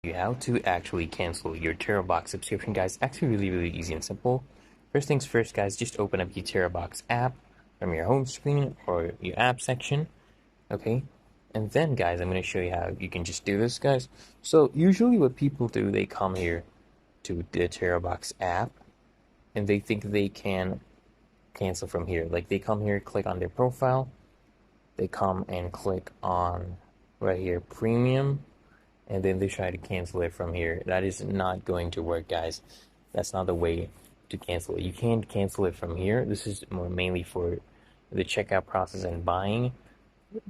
How to actually cancel your Terabox subscription, guys. Actually really easy and simple. First things first, guys, just open up your Terabox app from your home screen or your app section. Okay, and then guys, I'm going to show you how you can just do this, guys. So usually what people do, they come here to the Terabox app and they think they can cancel from here. Like they come here, click on their profile, they come and click on right here premium, and then they try to cancel it from here. That is not going to work, guys. That's not the way to cancel it. You can't cancel it from here. This is more mainly for the checkout process and buying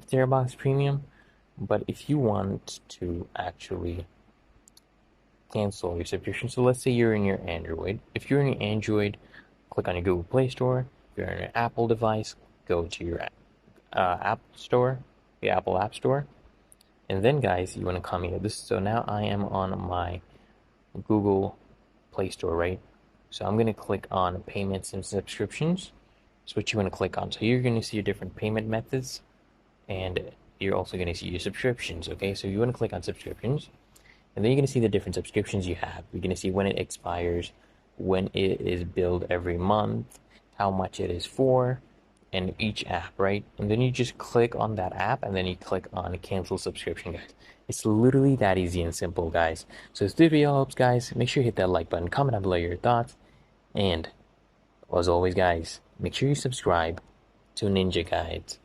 Terabox Premium. But if you want to actually cancel your subscription, so let's say you're in your Android. If you're in your Android, click on your Google Play Store. If you're on an Apple device, go to your App Store, the Apple App Store. And then, guys, you want to come here. So now I am on my Google Play Store, right? So I'm going to click on payments and subscriptions. That's what you want to click on. So you're going to see your different payment methods, and you're also going to see your subscriptions, okay? So you want to click on subscriptions, and then you're going to see the different subscriptions you have. You're going to see when it expires, when it is billed every month, how much it is for, and each app, right? And then you just click on that app, and then you click on cancel subscription, guys. It's literally that easy and simple, guys. So if this video helps, guys, make sure you hit that like button, comment down below your thoughts, and as always, guys, make sure you subscribe to Ninja Guides.